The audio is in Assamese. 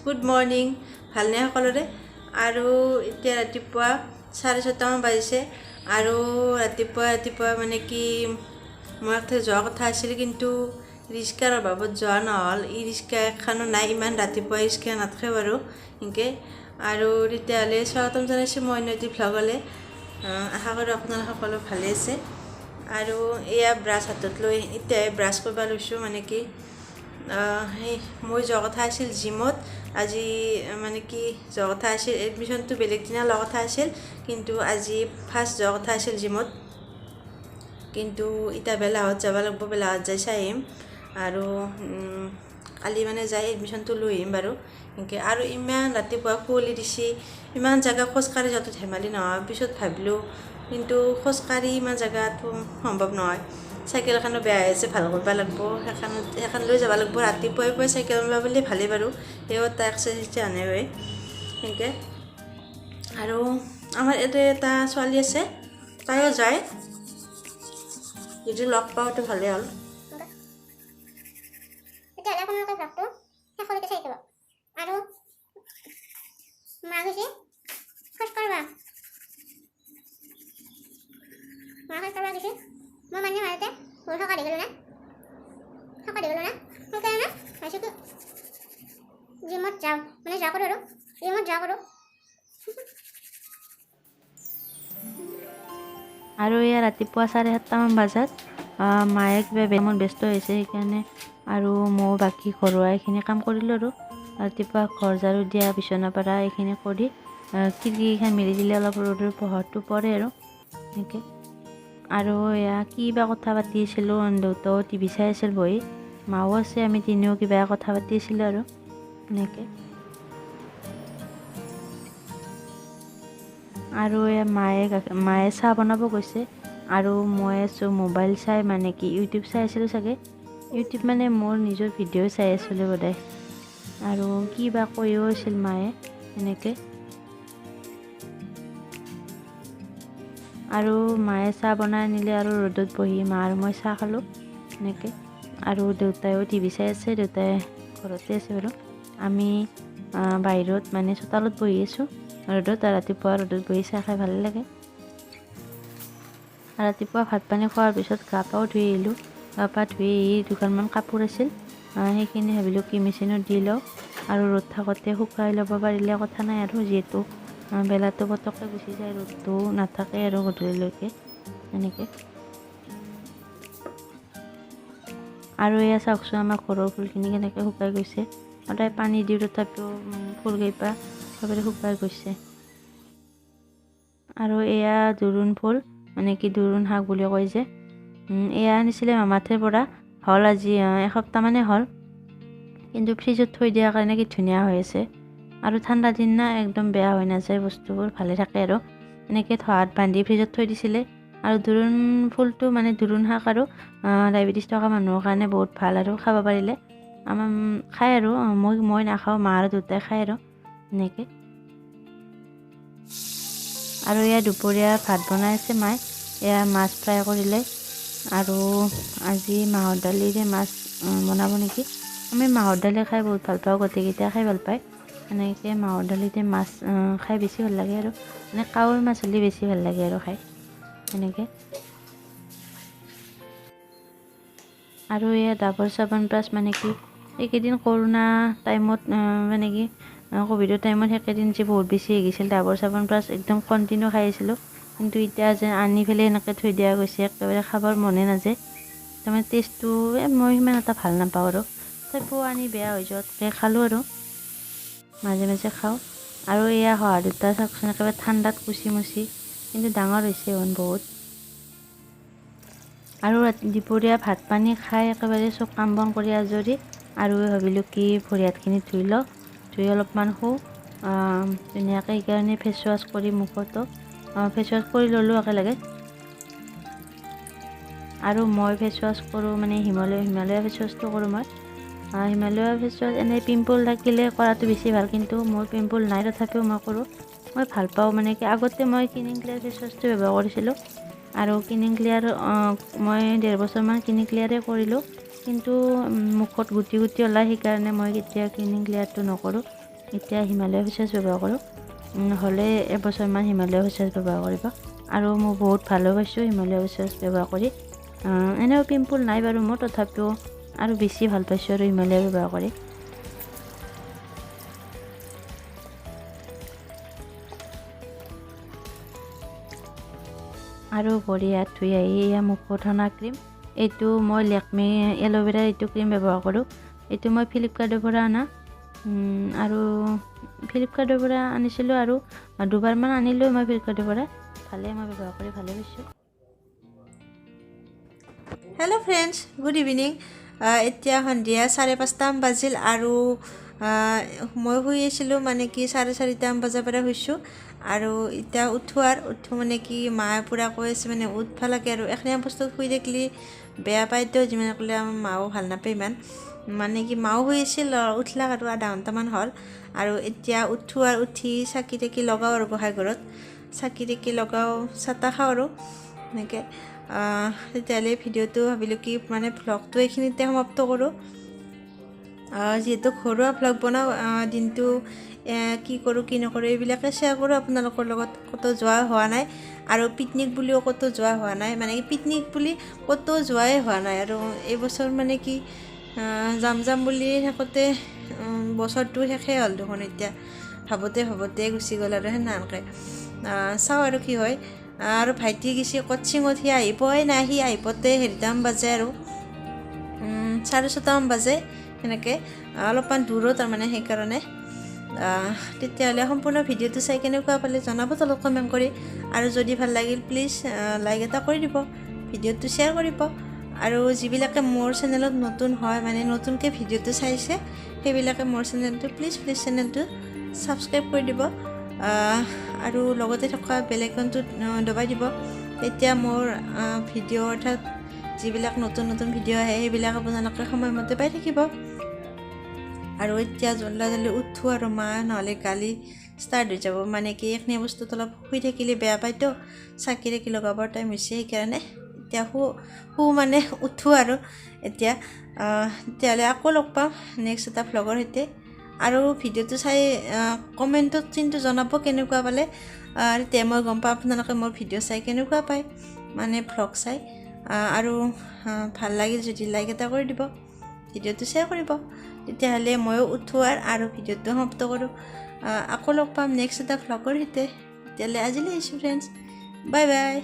গুড মৰ্নিং ভালনে সকলোৰে আৰু এতিয়া ৰাতিপুৱা 6:30 মান বাজিছে আৰু ৰাতিপুৱা মানে কি মই একটা যোৱা কথা আছিল কিন্তু ৰিক্সাৰ অভাৱত যোৱা নহ'ল ই ৰিক্সা এখনো নাই ইমান ৰাতিপুৱা ৰিক্সা নাথাকে বাৰু এনেকৈ আৰু তেতিয়াহ'লে স্বাগতম জনাইছোঁ মই নদী ভ্লগলৈ আশা কৰোঁ আপোনালোক সকলো ভালে আছে আৰু এয়া ব্ৰাছ হাতত লৈ এতিয়াই ব্ৰাছ কৰিব লৈছোঁ মানে কি সেই মই যোৱা কথা আছিল জিমত আজি মানে কি যোৱা কথা আছিল এডমিশ্যনটো বেলেগ দিনা লোৱা কথা আছিল কিন্তু আজি ফাৰ্ষ্ট যোৱা কথা আছিল জিমত কিন্তু এতিয়া বেলাহত যাব লাগিব বেলাহত যাই চাই আহিম আৰু কালি মানে যাই এডমিশ্যনটো লৈ আহিম বাৰু এনেকৈ আৰু ইমান ৰাতিপুৱা কুঁৱলী দিছে ইমান জেগা খোজকাঢ়ি যোৱাটো ধেমালি নহয় পিছত ভাবিলোঁ কিন্তু খোজকাঢ়ি ইমান জেগাটো সম্ভৱ নহয় চাইকেল এখনো বেয়া হৈ আছে ভাল কৰিব লাগিব সেইখন লৈ যাব লাগিব ৰাতিপুৱাই চাইকেল লোৱা বুলি ভালেই বাৰু সেয়াও এটা এক্সাৰচাইজ আনে হয় সেনেকৈ আৰু আমাৰ ইয়াতে এটা ছোৱালী আছে তাইও যায় যদি লগ পাওঁতো ভালেই হ'ল আৰু মা গৈছে খোজ কাঢ়বা গৈছে মই মানে মাজতে মোৰ থকা দেখিলোঁ না সেইকাৰণে ভাবিছোঁ কি জিমত যাওঁ মানে যোৱা কৰোঁ আৰু জিমত যোৱা কৰোঁ আৰু এয়া ৰাতিপুৱা 7:30 মান বজাত মায়ে কিবা বেমত ব্যস্ত হৈছে সেইকাৰণে আৰু মই বাকী ঘৰুৱা এইখিনি কাম কৰিলোঁ আৰু ৰাতিপুৱা ঘৰ ঝাৰু দিয়া বিচনা পৰা এইখিনি কৰি খিৰিকীখন মেলি দিলে অলপ ৰ'দৰ পোহৰটো পৰে আৰু এনেকৈ আৰু এয়া কিবা কথা পাতি আছিলোঁ দেউতাও টিভি চাই আছিল বহি মাও আছে আমি তিনিও কিবা কথা পাতি আছিলোঁ আৰু এনেকৈ আৰু মায়ে চাহ বনাব গৈছে আৰু মই আছোঁ মোবাইল চাই মানে কি ইউটিউব চাই আছিলোঁ চাগে ইউটিউব মানে মোৰ নিজৰ ভিডিঅ' চাই আছিলোঁ বোধহয় আৰু কিবা কৈও আছিল মায়ে এনেকৈ আৰু মায়ে চাহ বনাই আনিলে আৰু ৰ'দত বহি মা আৰু মই চাহ খালোঁ এনেকৈ আৰু দেউতাইও টিভি চাই আছে দেউতাই ঘৰতে আছে বাৰু আমি বাহিৰত মানে চোতালত বহি আছোঁ ৰ'দত ৰাতিপুৱা ৰ'দত বহি চাহ খাই ভালে লাগে ৰাতিপুৱা ভাত পানী খোৱাৰ পিছত গা পাও ধুই আহিলোঁ গা পা ধুই দুখনমান কাপোৰ আছিল সেইখিনি ভাবিলোঁ কি মেচিনত দি লওঁ আৰু ৰ'দ থাকোঁতে শুকাই ল'ব পাৰিলে কথা নাই আৰু যিহেতু বেলাটো পটককৈ গুচি যায় ৰ'দটো নাথাকে আৰু গধূলিলৈকে এনেকৈ আৰু এয়া চাওকচোন আমাৰ ঘৰৰ ফুলখিনি কেনেকৈ শুকাই গৈছে সদায় পানী দিওঁ তথাপিও ফুলকেইপা চবৰে শুকাই গৈছে আৰু এয়া দোৰোণ ফুল মানে কি দোৰোণ শাক বুলি কয় যে এয়া আনিছিলে মামাঠেৰ পৰা হ'ল আজি এসপ্তাহমানে হ'ল কিন্তু ফ্ৰিজত থৈ দিয়াৰ কাৰণে কি ধুনীয়া হৈ আছে আৰু ঠাণ্ডা দিন না একদম বেয়া হৈ নাযায় বস্তুবোৰ ভালে থাকে আৰু এনেকৈ থোৱাত বান্ধি ফ্ৰিজত থৈ দিছিলে আৰু দোৰোণ ফুলটো মানে দোৰোণ শাক আৰু ডায়েবেটিছ থকা মানুহৰ কাৰণে বহুত ভাল আৰু খাব পাৰিলে আমাৰ খায় আৰু মই নাখাওঁ মা আৰু দেউতাই খায় আৰু এনেকৈ আৰু এয়া দুপৰীয়া ভাত বনাই আছে মায়ে এয়া মাছ ফ্ৰাই কৰিলে আৰু আজি মাহৰ দালিৰে মাছ বনাব নেকি আমি মাহৰ দালি খাই বহুত ভাল পাওঁ গোটেইকেইটাই খাই ভাল পায় এনেকৈ মাহৰ দালিতে মাছ খাই বেছি ভাল লাগে আৰু মানে কাৱৈ মাছ হ'লে বেছি ভাল লাগে আৰু খাই এনেকৈ আৰু এয়া ডাবৰ চাবোন ব্ৰাছ মানে কি এইকেইদিন কৰোণা টাইমত মানে কি ক'ভিডৰ টাইমত সেইকেইদিন যে বহুত বেছি হৈ গৈছিল ডাবৰ চাবোন ব্ৰাছ একদম কণ্টিনিউ খাই আছিলোঁ কিন্তু এতিয়া যে আনি পেলাই এনেকৈ থৈ দিয়া গৈছে একেবাৰে খাবৰ মনে নাযায় তাৰমানে টেষ্টটো মই সিমান এটা ভাল নাপাওঁ আৰু তথাপিও আনি বেয়া হৈ যোৱাতকৈ খালোঁ আৰু মাজে মাজে খাওঁ আৰু এয়া শহা দুটা চাওকচোন একেবাৰে ঠাণ্ডাত কুচি মুচি কিন্তু ডাঙৰ হৈছে বহুত আৰু দুপৰীয়া ভাত পানী খাই একেবাৰে চব কাম বন কৰি আজৰি আৰু ভাবিলোঁ কি ভৰি হাতখিনি ধুই লওঁ ধুই অলপমান শুওঁ ধুনীয়াকৈ সেইকাৰণে ফেচ ৱাছ কৰি মুখতো ফেচ ৱাছ কৰি ল'লোঁ একেলগে আৰু মই ফেচ ৱাছ কৰোঁ মানে হিমালয়া ফেচ ৱাছটো কৰোঁ মই হিমালয়া ফেচ ৱাছ এনেই পিম্পল থাকিলে কৰাটো বেছি ভাল কিন্তু মোৰ পিম্পল নাই তথাপিও মই কৰোঁ মই ভাল পাওঁ মানে কি আগতে মই ক্লিনিক ক্লিয়াৰ ফেচ ৱাছটো ব্যৱহাৰ কৰিছিলোঁ আৰু ক্লিনিক ক্লিয়াৰ মই 1.5 বছৰমান ক্লিনিক ক্লিয়াৰে কৰিলোঁ কিন্তু মুখত গুটি ওলাই সেইকাৰণে মই কেতিয়া ক্লিনিক ক্লিয়াৰটো নকৰোঁ এতিয়া হিমালয় ফেচ ৱাছ ব্যৱহাৰ কৰোঁ। হ'লে এবছৰমান হিমালয় ফেচ ৱাছ ব্যৱহাৰ কৰিব। আৰু মই বহুত ভালো পাইছোঁ হিমালয় ফেচ ৱাছ ব্যৱহাৰ কৰি। এনেও পিম্পল নাই বাৰু মোৰ, তথাপিও আৰু বেছি ভাল পাইছোঁ আৰু হিমালয় ব্যৱহাৰ কৰি। আৰু ভৰি হাত ধুই আহি এয়া মুখত সনা ক্ৰীম, এইটো মই লেকমি এল'ভেৰাৰ এইটো ক্ৰীম ব্যৱহাৰ কৰোঁ। এইটো মই ফ্লিপকাৰ্টৰ পৰা অনা, আৰু ফ্লিপকাৰ্টৰ পৰা আনিছিলোঁ আৰু 2বাৰমান আনিলোঁ মই ফ্লিপকাৰ্টৰ পৰা। ভালে, মই ব্যৱহাৰ কৰি ভালে পাইছোঁ। Hello' friends, good evening. এতিয়া সন্ধিয়া 5:30মান বাজিল আৰু মই শুই আছিলোঁ, মানে কি 4:30মান বজাৰ পৰা শুইছোঁ। আৰু এতিয়া উঠো মানে কি মায়ে পূৰা কৈ আছে মানে উঠবা লাগে আৰু এখনি বস্তুত শুই থাকিলে বেয়া পায়তো, যিমান ক'লে আমাৰ মাও ভাল নাপায় ইমান। মানে কি মাও শুই আছিল, উঠলাক আৰু আধা ঘণ্টামান হ'ল। আৰু এতিয়া উঠো উঠি চাকি তাকি লগাওঁ আৰু গোঁসাই ঘৰত চাকি তাকি লগাওঁ, চাহ তাহ খাওঁ আৰু এনেকৈ। তেতিয়াহ'লে ভিডিঅ'টো ভাবিলোঁ কি মানে ভ্লগটো এইখিনিতে সমাপ্ত কৰোঁ। যিহেতু ঘৰুৱা ভ্লগ বনাওঁ, দিনটো কি কৰোঁ কি নকৰোঁ এইবিলাকে শ্বেয়াৰ কৰোঁ আপোনালোকৰ লগত। ক'তো যোৱা হোৱা নাই, আৰু পিকনিক বুলিও ক'তো যোৱা হোৱা নাই, মানে পিকনিক বুলি ক'তো যোৱাই হোৱা নাই। আৰু এইবছৰ মানে কি যাম বুলি থাকোঁতে বছৰটো শেষেই হ'ল দেখোন। এতিয়া ভাবোঁতে গুচি গ'ল আৰু সেনেকৈ। চাওঁ আৰু কি হয়। আৰু ভাইটি গেছি কোচিঙত, সি আহি পোৱাই নাই। সি আহি পোৱাতে 4:30মান বাজে আৰু 6:30মান বাজে সেনেকৈ। অলপমান দূৰো তাৰমানে, সেইকাৰণে। তেতিয়াহ'লে সম্পূৰ্ণ ভিডিঅ'টো চাই কেনেকুৱা পালে জনাব তলত কমেণ্ট কৰি। আৰু যদি ভাল লাগিল প্লিজ লাইক এটা কৰি দিব, ভিডিঅ'টো শ্বেয়াৰ কৰিব। আৰু যিবিলাকে মোৰ চেনেলত নতুন হয়, মানে নতুনকৈ ভিডিঅ'টো চাইছে, সেইবিলাকে মোৰ চেনেলটো প্লিজ চেনেলটো ছাবস্ক্ৰাইব কৰি দিব। আৰু লগতে থকা বেল আইকনটোত দবাই দিব। তেতিয়া মোৰ ভিডিঅ' অৰ্থাৎ যিবিলাক নতুন ভিডিঅ' আহে সেইবিলাক আপোনালোকে সময়মতে পাই থাকিব। আৰু এতিয়া জল্দি উঠোঁ আৰু মা নহ'লে গালি ষ্টাৰ্ট হৈ যাব, মানে কি এইখিনি বস্তুত অলপ শুই থাকিলে বেয়া পায়তো, চাকি তাকি লগাবৰ টাইম হৈছে, সেইকাৰণে এতিয়া মানে উঠোঁ আৰু এতিয়া। তেতিয়াহ'লে আকৌ লগ পাম নেক্সট এটা ভ্লগৰ সৈতে। আৰু ভিডিঅ'টো চাই কমেণ্টত কিন্তু জনাব কেনেকুৱা পালে। তেতিয়া মই গম পাওঁ আপোনালোকে মোৰ ভিডিঅ' চাই কেনেকুৱা পায়, মানে ভ্লগ চাই। আৰু ভাল লাগিল যদি লাইক এটা কৰি দিব, ভিডিঅ'টো শ্বেয়াৰ কৰিব। তেতিয়াহ'লে ময়ো উঠোঁ আৰু ভিডিঅ'টো সমাপ্ত কৰোঁ। আকৌ লগ পাম নেক্সট এটা ভ্লগৰ সৈতে। তেতিয়াহ'লে আজিলৈ আহিছোঁ ফ্ৰেণ্ডছ, বাই বাই।